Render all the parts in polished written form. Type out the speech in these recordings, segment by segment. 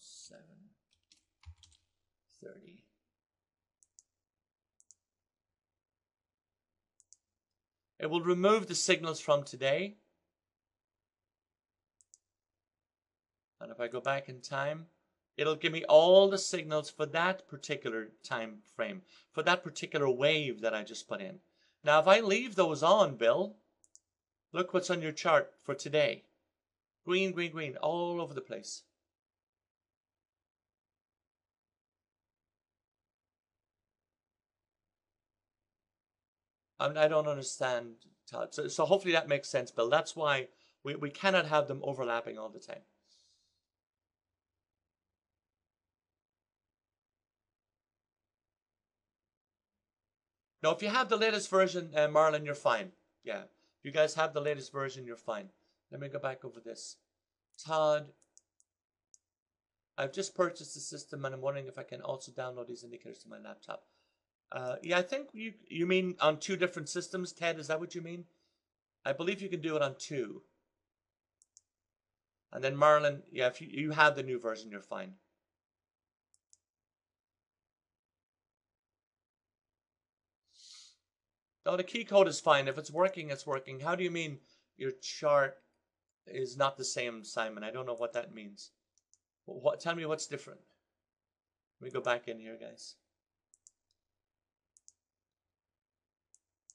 7:30. It will remove the signals from today. And if I go back in time, it'll give me all the signals for that particular time frame, for that particular wave that I just put in. Now, if I leave those on, Bill, look what's on your chart for today. Green, green, green, all over the place. I don't understand, Todd. So hopefully that makes sense, Bill. That's why we cannot have them overlapping all the time. No, if you have the latest version, Marlon, you're fine. Yeah, if you guys have the latest version, you're fine. Let me go back over this. Todd, I've just purchased the system and I'm wondering if I can also download these indicators to my laptop. Yeah, I think you mean on 2 different systems, Ted, is that what you mean? I believe you can do it on 2. And then Marlon, yeah, if you have the new version, you're fine. No, the key code is fine. If it's working, it's working. How do you mean your chart is not the same, Simon? I don't know what that means. Tell me what's different. Let me go back in here, guys.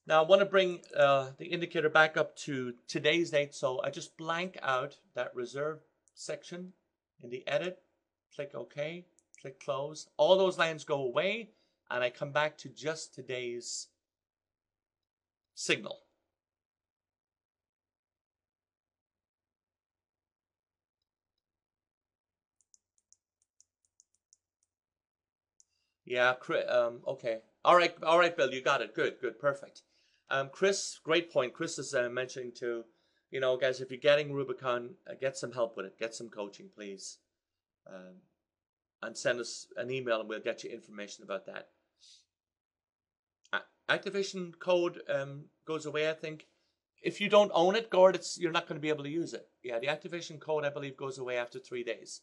Now I want to bring the indicator back up to today's date. So I just blank out that reserve section in the edit. Click OK. Click close. All those lines go away. And I come back to just today's signal. Yeah, okay. All right, Bill, you got it. Good, perfect. Chris, great point. Chris is mentioning too, guys, if you're getting Rubicon, get some help with it. Get some coaching, please. And send us an email and we'll get you information about that. Activation code goes away, I think. If you don't own it, Gord, you're not going to be able to use it. Yeah, the activation code, I believe, goes away after 3 days.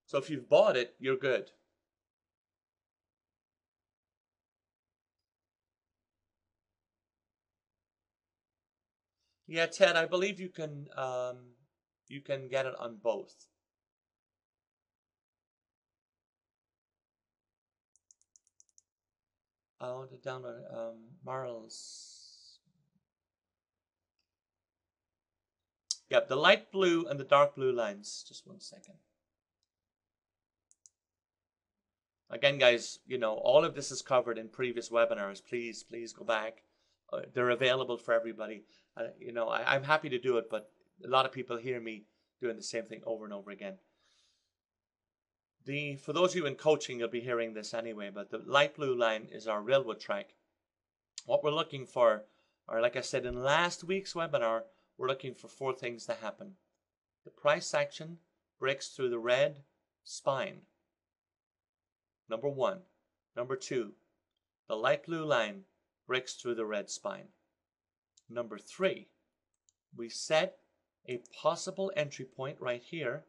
So if you've bought it, you're good. Yeah, Ted, I believe you can get it on both. I want to download Marl's. Yep, the light blue and the dark blue lines. Just 1 second. Again, guys, all of this is covered in previous webinars. Please go back. They're available for everybody. I'm happy to do it, but a lot of people hear me doing the same thing over and over again. For those of you in coaching, you'll be hearing this anyway, but the light blue line is our railroad track. What we're looking for, or like I said in last week's webinar, we're looking for 4 things to happen. The price action breaks through the red spine. Number 1. Number 2, the light blue line breaks through the red spine. Number 3, we set a possible entry point right here,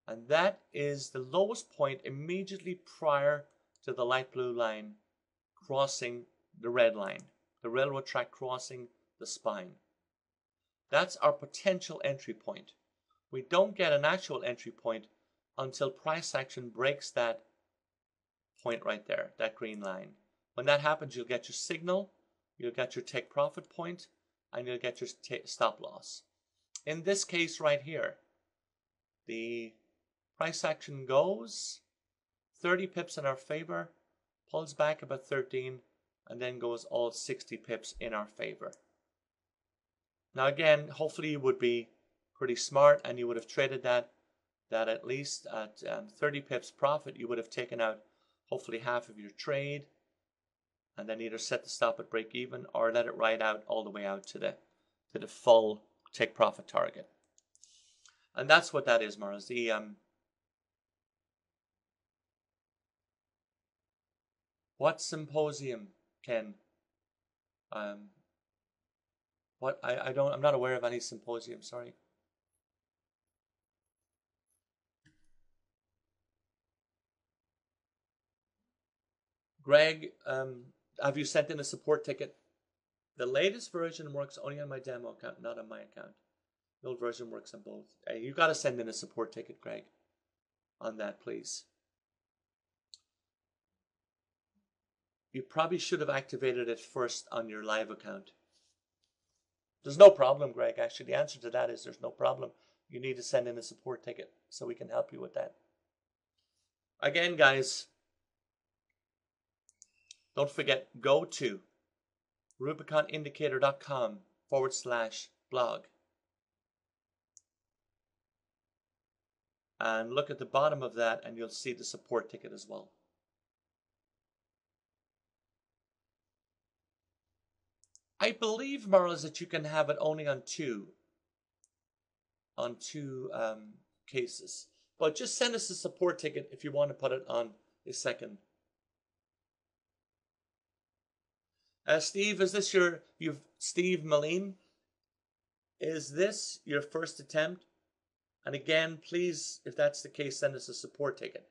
and that is the lowest point immediately prior to the light blue line crossing the red line, the railroad track crossing the spine. That's our potential entry point. We don't get an actual entry point until price action breaks that point right there, that green line. When that happens, you'll get your signal, you'll get your take profit point, and you'll get your stop loss. In this case right here, the price action goes 30 pips in our favor, pulls back about 13, and then goes all 60 pips in our favor. Now again, hopefully you would be pretty smart and you would have traded that at least at 30 pips profit. You would have taken out hopefully half of your trade and then either set the stop at break even or let it ride out all the way out to the full take profit target. And that's what that is, Mars. What symposium, Ken? What I'm not aware of any symposium, sorry. Greg, have you sent in a support ticket? The latest version works only on my demo account, not on my account. The old version works on both. You got to send in a support ticket, Greg, on that, please. You probably should have activated it first on your live account. There's no problem, Greg. Actually, the answer to that is there's no problem. You need to send in a support ticket so we can help you with that. Again, guys, don't forget, go to rubiconindicator.com/blog and look at the bottom of that and you'll see the support ticket as well. I believe, Marlis, that you can have it only on two cases. But just send us a support ticket if you want to put it on a second. Steve, is this Steve Moline? Is this your first attempt? And again, please, if that's the case, send us a support ticket.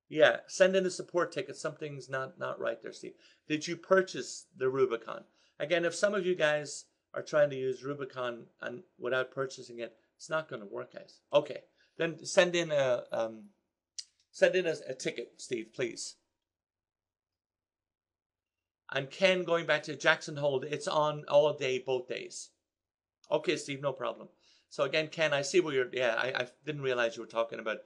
Yeah, send in a support ticket. Something's not right there, Steve. Did you purchase the Rubicon? Again, if some of you guys are trying to use Rubicon and without purchasing it, it's not going to work, guys. Okay, then send in a ticket, Steve, please. And Ken, going back to Jackson Hole, it's on all day, both days. Okay, Steve, no problem. So again, Ken, I see where you're. Yeah, I didn't realize you were talking about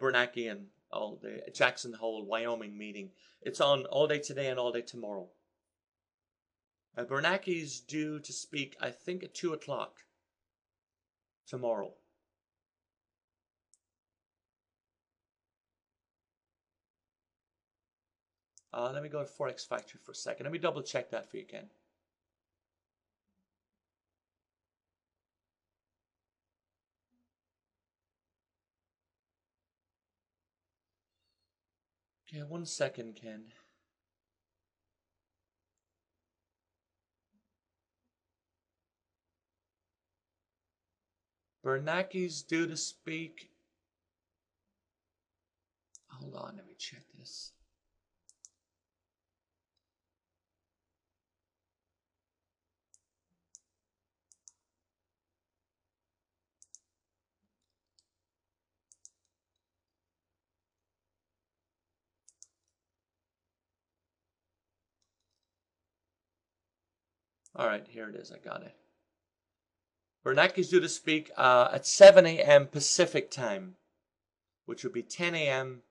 Bernanke and all the Jackson Hole, Wyoming meeting. It's on all day today and all day tomorrow. Bernanke's due to speak, I think, at 2 o'clock tomorrow. Let me go to Forex Factory for a second. Let me double check that for you, Ken. Okay, 1 second, Ken. Bernanke's due to speak. Hold on, let me check this. All right, here it is. I got it. Bernanke's due to speak at 7 a.m. Pacific time, which would be 10 a.m.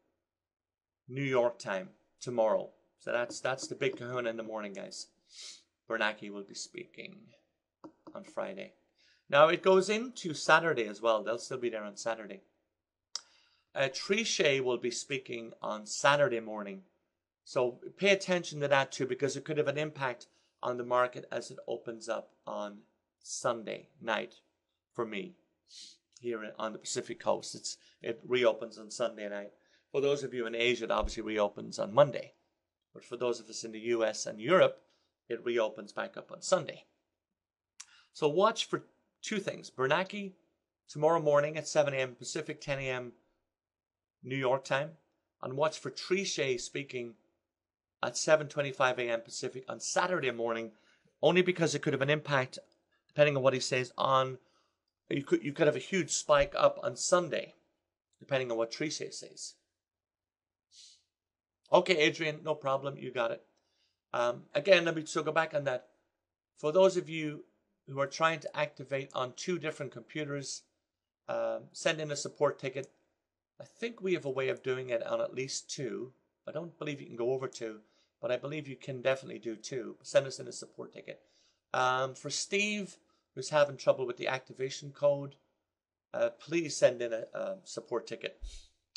New York time tomorrow. So that's the big kahuna in the morning, guys. Bernanke will be speaking on Friday. Now it goes into Saturday as well. They'll still be there on Saturday. Trichet will be speaking on Saturday morning. So pay attention to that too, because it could have an impact on the market as it opens up on Sunday night for me here on the Pacific Coast. It reopens on Sunday night. For those of you in Asia, it obviously reopens on Monday. But for those of us in the US and Europe, it reopens back up on Sunday. So watch for two things. Bernanke tomorrow morning at 7 a.m. Pacific, 10 a.m. New York time. And watch for Trichet speaking at 7:25 a.m. Pacific on Saturday morning, only because it could have an impact, depending on what he says, on you could have a huge spike up on Sunday, depending on what Trichet says. Okay, Adrian, no problem, you got it. Again, let me go back on that. For those of you who are trying to activate on two different computers, send in a support ticket. I think we have a way of doing it on at least two. I don't believe you can go over two, but I believe you can definitely do two. Send us in a support ticket. For Steve, who's having trouble with the activation code, please send in a support ticket.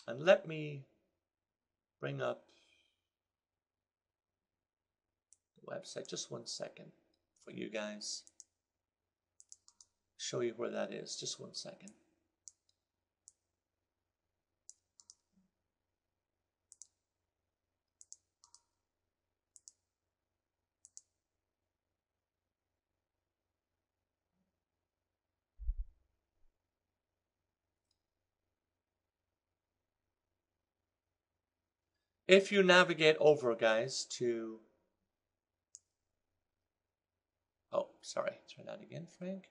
And let me bring up the website. Just 1 second for you guys. Show you where that is. Just 1 second. If you navigate over, guys, to... Oh, sorry. Try that again, Frank.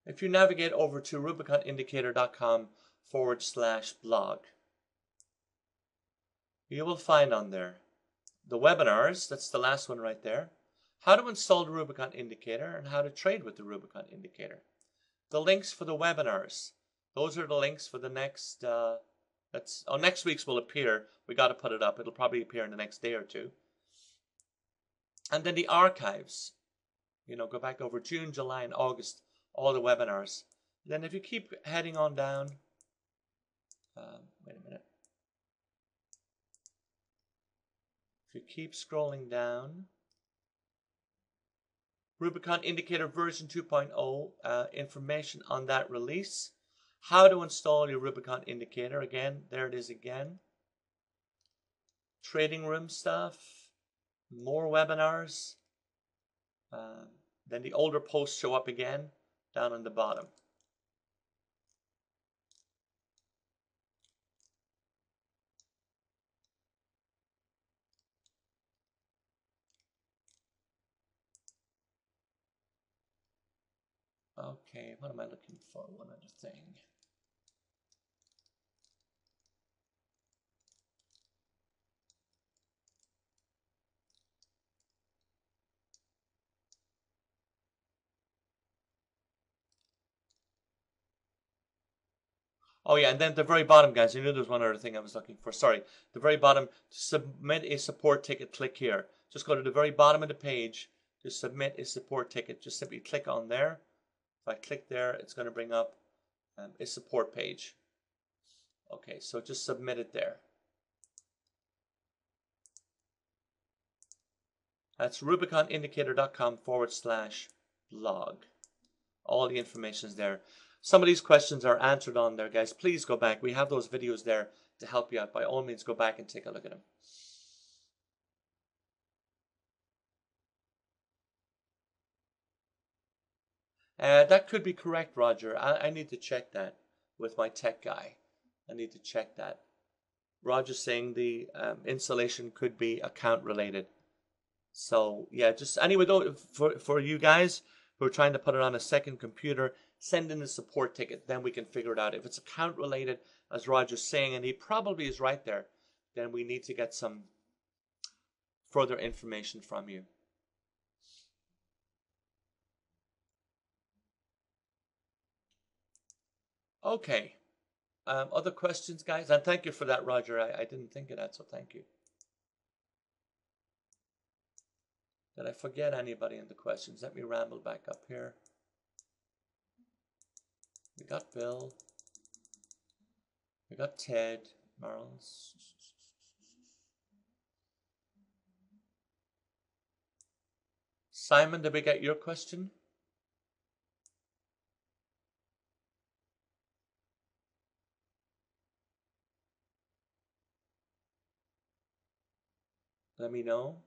If you navigate over to rubiconindicator.com/blog, you will find on there the webinars. That's the last one right there. How to install the Rubicon Indicator and how to trade with the Rubicon Indicator. The links for the webinars. Those are the links for the next, next week's will appear. We got to put it up. It'll probably appear in the next day or two. And then the archives. You know, go back over June, July, and August, all the webinars. Then if you keep heading on down, wait a minute. If you keep scrolling down, Rubicon Indicator version 2.0, information on that release. How to install your Rubicon Indicator. Again, there it is again. Trading room stuff. More webinars. Then the older posts show up again down on the bottom. Okay, what am I looking for? One other thing. Oh yeah, and then at the very bottom, guys, I knew there was one other thing I was looking for. Sorry. The very bottom, to submit a support ticket, click here. Just go to the very bottom of the page to submit a support ticket. Just simply click on there. If I click there, it's going to bring up a support page. Okay, so just submit it there. That's rubiconindicator.com/blog. All the information is there. Some of these questions are answered on there, guys. Please go back. We have those videos there to help you out. By all means, go back and take a look at them. That could be correct, Roger. I need to check that with my tech guy. I need to check that. Roger's saying the installation could be account related. So yeah, just anyway though, for you guys who are trying to put it on a second computer, send in a support ticket. Then we can figure it out. If it's account related, as Roger's saying, and he probably is right there, then we need to get some further information from you. Okay. Other questions, guys? And thank you for that, Roger. I didn't think of that, so thank you. Did I forget anybody in the questions? Let me ramble back up here. We got Bill. We got Ted. Marls. Simon, did we get your question? Let me know.